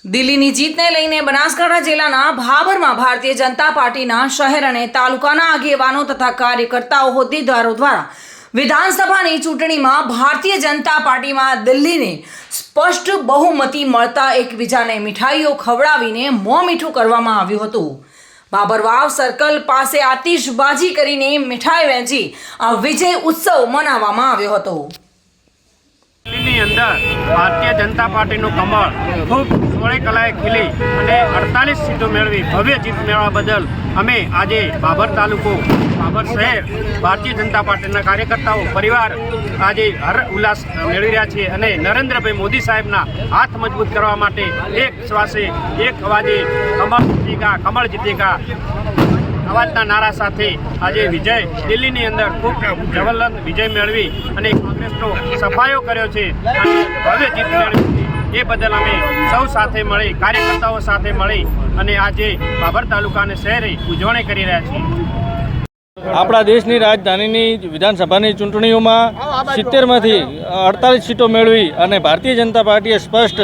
દિલ્હીની જીતને લઈને બનાસકાંઠા જિલ્લાના ભાભરમાં ભારતીય જનતા પાર્ટીના શહેર અને તાલુકાના આગેવાનો તથા કાર્યકર્તાઓ હોદ્દેદારો દ્વારા વિધાનસભાની ચૂંટણીમાં ભારતીય જનતા પાર્ટીમાં દિલ્હીને સ્પષ્ટ બહુમતી મળતા એકબીજાને મીઠાઈઓ ખવડાવીને મોં મીઠું કરવામાં આવ્યું હતું। બાબરવાવ સર્કલ પાસે આતિશબાજી કરીને મીઠાઈ વહેંચી આ વિજય ઉત્સવ મનાવવામાં આવ્યો હતો। દિલ્હીની અંદર ભારતીય જનતા પાર્ટીનું કમળ ખૂબ સોળે કલાએ ખીલી અને 48 સીટો મેળવી ભવ્ય જીત મેળવવા બદલ અમે આજે બાબર તાલુકો બાબર શહેર ભારતીય જનતા પાર્ટીના કાર્યકર્તાઓ પરિવાર આજે હર ઉલ્લાસ મેળવી રહ્યા છીએ અને નરેન્દ્રભાઈ મોદી સાહેબના હાથ મજબૂત કરવા માટે એક શ્વાસે એક અવાજે કમળ જીતેગા અવાજના નારા સાથે આજે વિજય દિલ્હીની અંદર ખૂબ જબરદસ્ત વિજય મેળવી અને કોંગ્રેસનો સફાયો કર્યો છે અને ભવ્ય જીત મેળવી એ બદલ અમે સૌ સાથે મળી કાર્યકર્તાઓ સાથે મળી અને આજે બાબર તાલુકાને શહેરે ઉજવણી કરી રહ્યા છીએ। આપણા દેશની રાજધાનીની વિધાનસભાની ચૂંટણીઓમાં 70માંથી 48 સીટો મેળવી અને ભારતીય જનતા પાર્ટીએ સ્પષ્ટ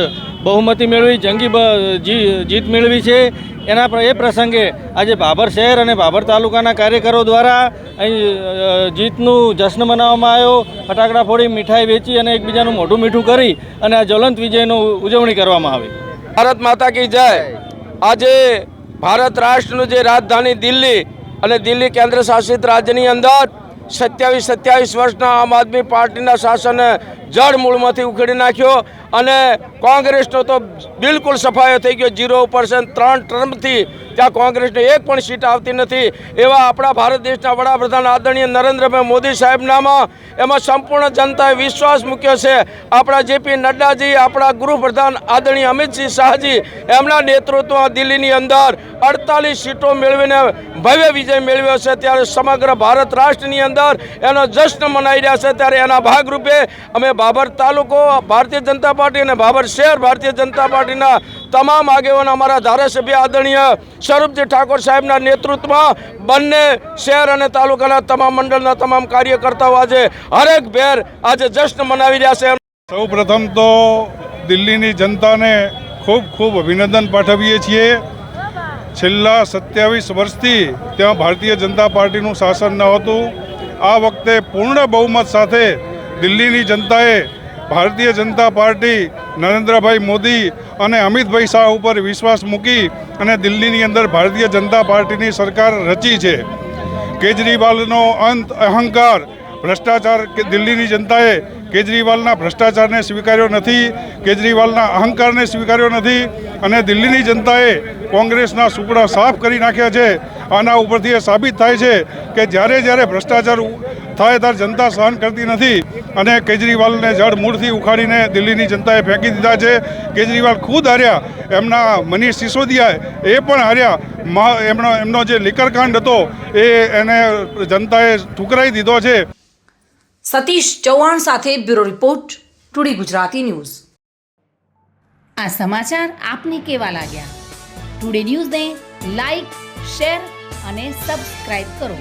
બહુમતી મેળવી જંગી જીત મેળવી છે। એ પ્રસંગે આજે બાબર શહેર અને બાબર તાલુકાના કાર્યકરો દ્વારા અહીં જીતનું જશ્ન મનાવવામાં આવ્યો। ફટાકડા ફોડી મીઠાઈ વેચી અને એકબીજાનું મોઢું મીઠું કરી અને આ જ્વલંત વિજયનું ઉજવણી કરવામાં આવી। ભારત માતા કી જય। આજે ભારત રાષ્ટ્રનું જે રાજધાની દિલ્હી અને દિલ્હી કેન્દ્ર શાસિત રાજ્યની અંદર 27 વર્ષના આમ આદમી પાર્ટીના શાસને જળ મૂળમાંથી ઉખેડી નાખ્યો અને કોંગ્રેસનો તો બિલકુલ સફાયો થઈ ગયો। 0% 3 ટર્મથી ત્યાં કોંગ્રેસને એક પણ સીટ આવતી નથી। એવા આપણા ભારત દેશના વડાપ્રધાન આદરણીય નરેન્દ્રભાઈ મોદી સાહેબનામાં એમાં સંપૂર્ણ જનતાએ વિશ્વાસ મૂક્યો છે। આપણા જેપી નડ્ડાજી, આપણા ગૃહપ્રધાન આદરણીય અમિતસિંહ શાહજી એમના નેતૃત્વમાં દિલ્હીની અંદર 48 સીટો મેળવીને ભવ્ય વિજય મેળવ્યો છે। ત્યારે સમગ્ર ભારત રાષ્ટ્રની અંદર એનો જશ્ન મનાઈ રહ્યા છે। ત્યારે એના ભાગરૂપે અમે બાબર તાલુકો ભારતીય જનતા પાર્ટી અને બાબર શહેર ભારતીય જનતા પાર્ટીના તમામ આગેવાનો અમારા ધારાસભ્ય આદરણીય સ્વરૂપજી ઠાકોર સાહેબના નેતૃત્વમાં બંને શહેર અને તાલુકાના તમામ મંડળના તમામ કાર્યકર્તાઓ આજે હરેક ભેર આજે જશ્ન મનાવી રહ્યા છે। સૌ પ્રથમ તો દિલ્હીની જનતાને ખૂબ ખૂબ અભિનંદન પાઠવીએ છીએ। છેલ્લા 27 વર્ષથી ત્યાં ભારતીય જનતા પાર્ટીનું શાસન ન હતું। આ વખતે પૂર્ણ બહુમત સાથે દિલ્હીની જનતાએ ભારતીય જનતા પાર્ટી નરેન્દ્રભાઈ મોદી અને અમિતભાઈ શાહ ઉપર વિશ્વાસ મૂકી અને દિલ્હીની અંદર ભારતીય જનતા પાર્ટીની સરકાર રચી છે। કેજરીવાલનો અંત અહંકાર ભ્રષ્ટાચાર દિલ્હીની જનતાએ કેજરીવાલના ભ્રષ્ટાચારને સ્વીકાર્યો નથી, કેજરીવાલના અહંકારને સ્વીકાર્યો નથી અને દિલ્હીની જનતાએ કોંગ્રેસના સુપડા સાફ કરી નાખ્યા છે। આના ઉપરથી એ સાબિત થાય છે કે જ્યારે ભ્રષ્ટાચાર થાય ત્યારે જનતા સહન કરતી નથી અને કેજરીવાલને જડ મૂળથી ઉખાડીને દિલ્હીની જનતાએ ફેંકી દીધા છે। કેજરીવાલ ખુદ હાર્યા, એમના મનીષ સિસોદિયા એ પણ હાર્યા। એમનો જે લીકરકાંડ હતો એને જનતાએ ઠુકરાઈ દીધો છે। સતીશ ચૌહાણ સાથે bureau report, today Gujarati news. આ સમાચાર આપને કેવા લાગ્યા? ટુડે ન્યૂઝને લાઈક, શેર અને સબસ્ક્રાઇબ કરો।